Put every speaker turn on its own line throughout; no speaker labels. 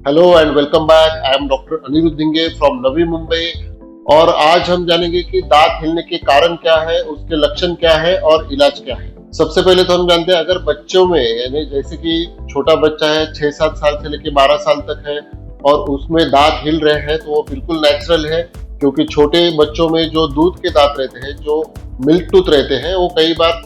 Hello and welcome back. I am doctor Aniruddha Dhinge from Navi Mumbai. और आज हम जानेंगे कि दांत हिलने के कारण क्या है, उसके लक्षण क्या है और इलाज क्या है। सबसे पहले तो हम जानते हैं, अगर बच्चों में यानी जैसे कि छोटा बच्चा है 6-7 साल से लेकर 12 साल तक है और उसमें दांत हिल रहे हैं तो वो बिल्कुल नेचुरल है, क्योंकि छोटे बच्चों में जो दूध के दांत रहते हैं, जो मिल्क टूथ रहते हैं, वो कई बार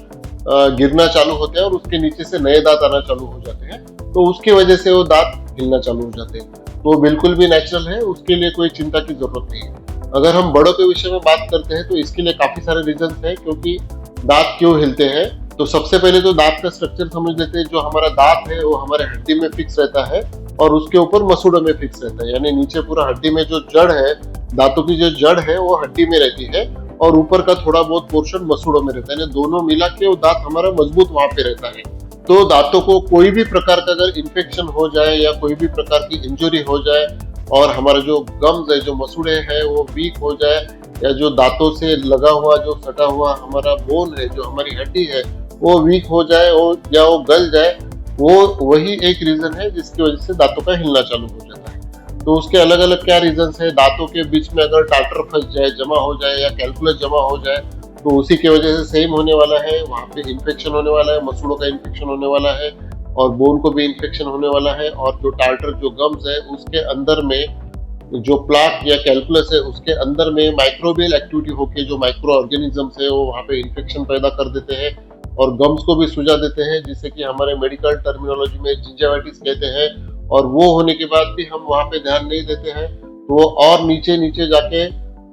गिरना चालू होते हैं और उसके नीचे से नए दांत आना चालू हो जाते हैं, तो उसकी वजह से वो दांत हिलना चालू हो जाते हैं। तो बिल्कुल भी नेचुरल है, उसके लिए कोई चिंता की जरूरत नहीं है। अगर हम बड़ों के विषय में बात करते हैं तो इसके लिए काफी सारे रीजन हैं क्योंकि दांत क्यों हिलते हैं। तो सबसे पहले तो दांत का स्ट्रक्चर समझ लेते हैं। जो हमारा दांत है वो हमारे हड्डी में फिक्स रहता है और उसके ऊपर मसूड़ों में फिक्स रहता है, यानी नीचे पूरा हड्डी में जो जड़ है, दांतों की जो जड़ है वो हड्डी में रहती है और ऊपर का थोड़ा बहुत पोर्शन मसूड़ों में रहता है, यानी दोनों मिला के वो दांत हमारा मजबूत वहां पे रहता है। तो दांतों को कोई भी प्रकार का अगर इन्फेक्शन हो जाए या कोई भी प्रकार की इंजरी हो जाए और हमारा जो गम्स है, जो मसूड़े हैं, वो वीक हो जाए, या जो दांतों से लगा हुआ जो सटा हुआ हमारा बोन है, जो हमारी हड्डी है, वो वीक हो जाए या वो गल जाए, वो वही एक रीजन है जिसकी वजह से दांतों का हिलना चालू हो जाता है। तो उसके अलग अलग क्या रीजन है। दांतों के बीच में अगर टार्टर फंस जाए, जमा हो जाए, या कैलकुलस जमा हो जाए, तो उसी की वजह से सेम होने वाला है, वहाँ पे इन्फेक्शन होने वाला है, मसूड़ों का इन्फेक्शन होने वाला है और बोन को भी इन्फेक्शन होने वाला है। और जो टार्टर, जो गम्स है, उसके अंदर में जो प्लाक या कैलकुलस है, उसके अंदर में माइक्रोबियल एक्टिविटी होकर जो माइक्रो ऑर्गेनिजम्स है वो वहाँ पे इन्फेक्शन पैदा कर देते हैं और गम्स को भी सुझा देते हैं, जिसे कि हमारे मेडिकल टर्मिनोलॉजी में जिंजाइटिस कहते हैं। और वो होने के बाद भी हम वहाँ पे ध्यान नहीं देते हैं, तो वो और नीचे नीचे जाके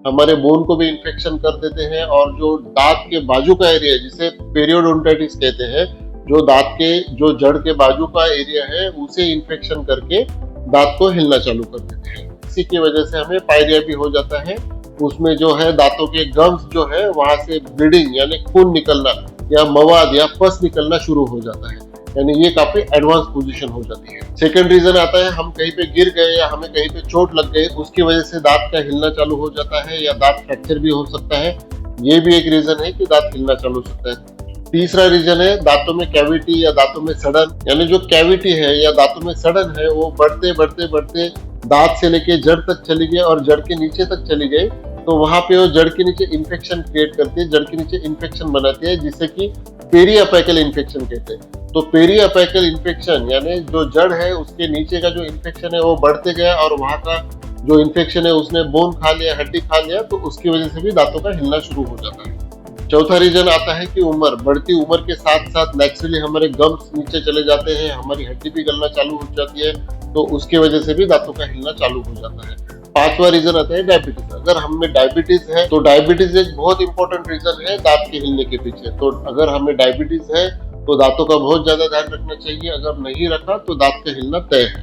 हमारे बोन को भी इन्फेक्शन कर देते हैं। और जो दांत के बाजू का एरिया है, जिसे पेरियोडोंटाइटिस कहते हैं, जो दांत के जो जड़ के बाजू का एरिया है, उसे इन्फेक्शन करके दांत को हिलना चालू कर देते हैं। इसी की वजह से हमें पायरिया भी हो जाता है। उसमें जो है दांतों के गम्स जो है वहां से ब्लीडिंग यानी खून निकलना या मवाद या पस निकलना शुरू हो जाता है, यानी ये काफी एडवांस पोजीशन हो जाती है। सेकंड रीजन आता है, हम कहीं पे गिर गए या हमें कहीं पे चोट लग गई, उसकी वजह से दांत का हिलना चालू हो जाता है या दांत फ्रैक्चर भी हो सकता है। ये भी एक रीजन है कि दांत हिलना चालू हो सकता है। तीसरा रीजन है दांतों में कैविटी या दांतों में सड़न, यानी जो कैविटी है या दांतों में सड़न है वो बढ़ते बढ़ते बढ़ते दांत से लेके जड़ तक चली गई और जड़ के नीचे तक चली गई, तो वहां पे वो जड़ के नीचे इन्फेक्शन क्रिएट करती है, जड़ के नीचे इन्फेक्शन बनाती है, जिससे कि पेरीअपेकल इन्फेक्शन कहते हैं। तो पेरीअपेकल इन्फेक्शन यानी जो जड़ है उसके नीचे का जो इन्फेक्शन है वो बढ़ते गया और वहां का जो इन्फेक्शन है उसने बोन खा लिया, हड्डी खा लिया, तो उसकी वजह से भी दांतों का हिलना शुरू हो जाता है। चौथा रीजन आता है कि उम्र, बढ़ती उम्र के साथ साथ नेचुरली हमारे गम्स नीचे चले जाते हैं, हमारी हड्डी भी गलना चालू हो जाती है, तो उसकी वजह से भी दांतों का हिलना चालू हो जाता है। पांचवा रीजन आता है डायबिटीज। अगर हमें डायबिटीज है तो डायबिटीज एक बहुत इंपॉर्टेंट रीजन है दांत के हिलने के पीछे। तो अगर हमें डायबिटीज है तो दांतों का बहुत ज्यादा ध्यान रखना चाहिए, अगर नहीं रखा तो दांत का हिलना तय है।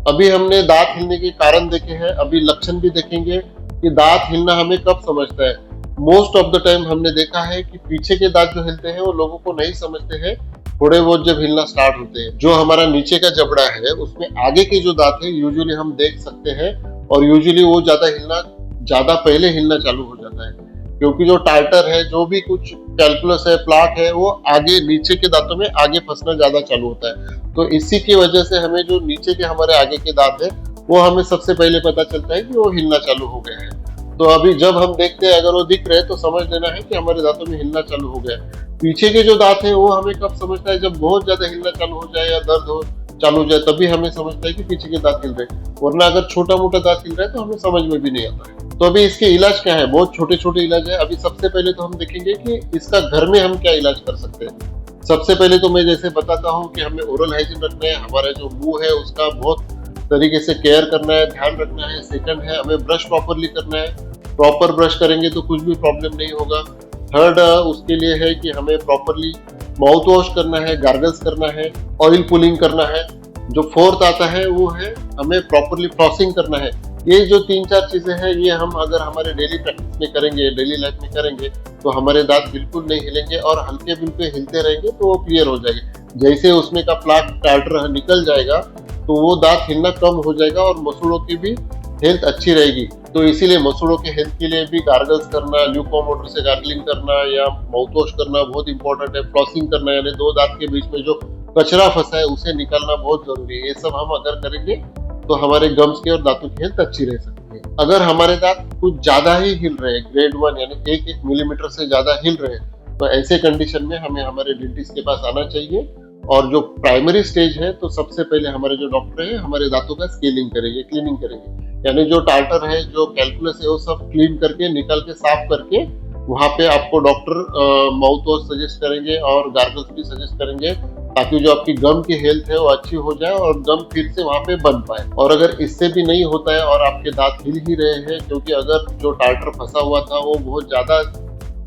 अभी हमने दांत हिलने के कारण देखे हैं, अभी लक्षण भी देखेंगे कि दांत हिलना हमें कब समझता है। मोस्ट ऑफ द टाइम हमने देखा है कि पीछे के दांत जो हिलते हैं वो लोगों को नहीं समझते हैं, थोड़े बहुत जब हिलना स्टार्ट होते हैं। जो हमारा नीचे का जबड़ा है उसमें आगे के जो दांत है यूजुअली हम देख सकते हैं और यूजुअली वो ज्यादा पहले हिलना चालू हो जाता है, क्योंकि जो टार्टर है, जो भी कुछ कैलकुलस है, प्लाक है, वो आगे नीचे के दांतों में आगे फंसना ज्यादा चालू होता है। तो इसी की वजह से हमें जो नीचे के हमारे आगे के दांत है वो हमें सबसे पहले पता चलता है कि वो हिलना चालू हो गए हैं। तो अभी जब हम देखते हैं अगर वो दिख रहे हैं तो समझ लेना है कि हमारे दांतों में हिलना चालू हो गया है। पीछे के जो दांत है वो हमें कब समझता है, जब बहुत ज्यादा हिलना चालू हो जाए या दर्द हो चालू हो जाए, तभी हमें समझता है कि पीछे के दांत हिल रहे हैं, वरना अगर छोटा मोटा दांत हिल रहा है तो हमें समझ में भी नहीं आता है। तो अभी इसके इलाज क्या है, बहुत छोटे छोटे इलाज है। अभी सबसे पहले तो हम देखेंगे कि इसका घर में हम क्या इलाज कर सकते हैं। सबसे पहले तो मैं जैसे बताता हूँ कि हमें ओरल हाइजीन रखना है, हमारा जो मुंह है उसका बहुत तरीके से केयर करना है, ध्यान रखना है। सेकंड है हमें ब्रश प्रॉपरली करना है, प्रॉपर ब्रश करेंगे तो कुछ भी प्रॉब्लम नहीं होगा। थर्ड उसके लिए है कि हमें प्रॉपरली माउथ वॉश करना है, गार्गल्स करना है, ऑयल पुलिंग करना है। जो फोर्थ आता है वो है हमें प्रॉपरली फ्लॉसिंग करना है। ये जो 3-4 चीजें हैं ये हम अगर हमारे डेली प्रैक्टिस में करेंगे, डेली लाइफ में करेंगे, तो हमारे दांत बिल्कुल नहीं हिलेंगे और हल्के बिल्कुल हिलते रहेंगे तो वो क्लियर हो जाएंगे। जैसे उसमें का प्लाक टार्टर निकल जाएगा तो वो दांत हिलना कम हो जाएगा और मसूड़ों की भी हेल्थ अच्छी रहेगी। तो इसीलिए मसूड़ों के हेल्थ के लिए भी गार्गल्स करना, ल्यूकवार्म वाटर से गार्गलिंग करना या माउथ वॉश करना बहुत इंपॉर्टेंट है। फ्लॉसिंग करना यानी 2 दांत के बीच में जो कचरा फंसा है उसे निकालना बहुत जरूरी है। ये सब हम अगर करेंगे तो हमारे गम्स की और दांतों की हेल्थ अच्छी रह सकती है। अगर हमारे दांत कुछ ज्यादा ही हिल रहे, ग्रेड 1 यानी 1 मिलीमीटर से ज्यादा हिल रहे, तो ऐसे कंडीशन में हमें हमारे डेंटिस्ट के पास आना चाहिए। और जो प्राइमरी स्टेज है, तो सबसे पहले हमारे जो डॉक्टर है हमारे दांतों का स्केलिंग करेंगे, क्लीनिंग करेंगे, यानी जो टार्टर है, जो कैलकुलस है, वो सब क्लीन करके, निकाल के, साफ करके, वहां पे आपको डॉक्टर माउथ वॉश सजेस्ट करेंगे और गार्गल्स भी सजेस्ट करेंगे, ताकि जो आपकी गम की हेल्थ है वो अच्छी हो जाए और गम फिर से वहां पे बन पाए। और अगर इससे भी नहीं होता है और आपके दांत हिल ही रहे हैं, क्योंकि अगर जो टार्टर फंसा हुआ था वो बहुत ज्यादा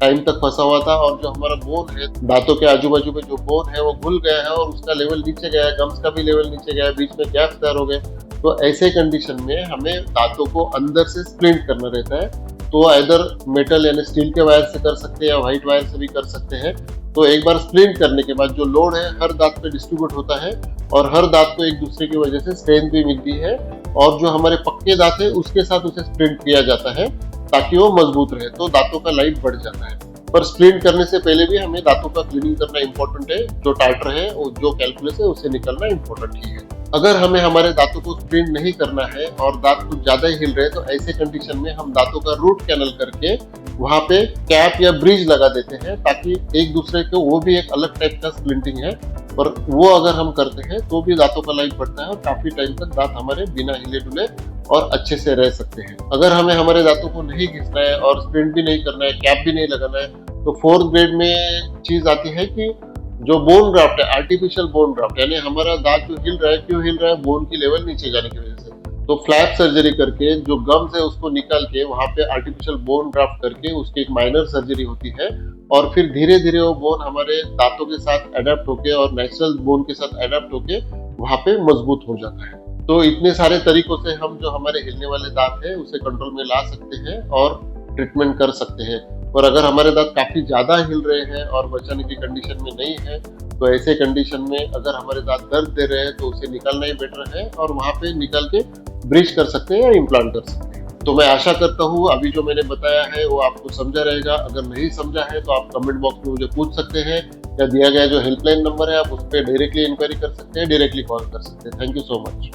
टाइम तक फंसा हुआ था और जो हमारा बोन है, दांतों के आजू बाजू में जो बोन है वो घुल गया है और उसका लेवल नीचे गया है, गम्स का भी लेवल नीचे गया है, बीच में गैप्स तैयार हो गए, तो ऐसे कंडीशन में हमें दांतों को अंदर से स्प्लिंट करना रहता है। तो इधर मेटल यानी स्टील के वायर से कर सकते हैं या व्हाइट वायर से भी कर सकते हैं। तो एक बार स्प्लिंट करने के बाद जो लोड है हर दांत पे डिस्ट्रीब्यूट होता है और हर दांत को एक दूसरे की वजह से स्ट्रेंथ भी मिलती है, और जो हमारे पक्के दांत है उसके साथ उसे स्प्लिंट किया जाता है ताकि वो मजबूत रहे, तो दांतों का लाइफ बढ़ जाता है। पर स्प्लिंट करने से पहले भी हमें दांतों का क्लीनिंग करना इंपॉर्टेंट है। जो टार्टर है, जो कैलकुलस है, उसे निकलना इंपॉर्टेंट ही है। अगर हमें हमारे दांतों को स्प्लिंट नहीं करना है और दांत कुछ ज्यादा ही हिल रहे हैं, तो ऐसे कंडीशन में हम दांतों का रूट कैनल करके वहां पे कैप या ब्रिज लगा देते हैं, ताकि एक दूसरे को, वो भी एक अलग टाइप का स्प्लिंटिंग है, पर वो अगर हम करते हैं तो भी दांतों का लाइफ बढ़ता है और काफी टाइम तक दांत हमारे बिना हिले डुले और अच्छे से रह सकते हैं। अगर हमें हमारे दांतों को नहीं घिसना है और स्प्लिंट भी नहीं करना है, कैप भी नहीं लगाना है, तो 4th ग्रेड में चीज आती है कि जो बोन ग्राफ्ट है, आर्टिफिशियल बोन ग्राफ्ट, यानी हमारा दांत जो हिल रहा है, क्यों हिल रहा है? बोन की लेवल नीचे जाने की वजह से। तो फ्लैप सर्जरी करके जो गम्स है उसको निकाल के वहां पे आर्टिफिशियल बोन ग्राफ्ट करके उसकी एक माइनर सर्जरी होती है, और फिर धीरे धीरे वो बोन हमारे दांतों के साथ अडेप्ट होके और नेचुरल बोन के साथ अडेप्ट होके वहां पे मजबूत हो जाता है। तो इतने सारे तरीकों से हम जो हमारे हिलने वाले दांत है उसे कंट्रोल में ला सकते हैं और ट्रीटमेंट कर सकते हैं। और अगर हमारे दांत काफी ज्यादा हिल रहे हैं और बचाने की कंडीशन में नहीं है, तो ऐसे कंडीशन में अगर हमारे दांत दर्द दे रहे हैं तो उसे निकालना ही बेटर है, और वहां पे निकाल के ब्रिज कर सकते हैं या इम्प्लांट कर सकते हैं। तो मैं आशा करता हूँ अभी जो मैंने बताया है वो आपको समझा रहेगा। अगर नहीं समझा है तो आप कमेंट बॉक्स में मुझे पूछ सकते हैं, या दिया गया जो हेल्पलाइन नंबर है आप उस पर डायरेक्टली इंक्वायरी कर सकते हैं, डायरेक्टली कॉल कर सकते हैं। Thank you so much.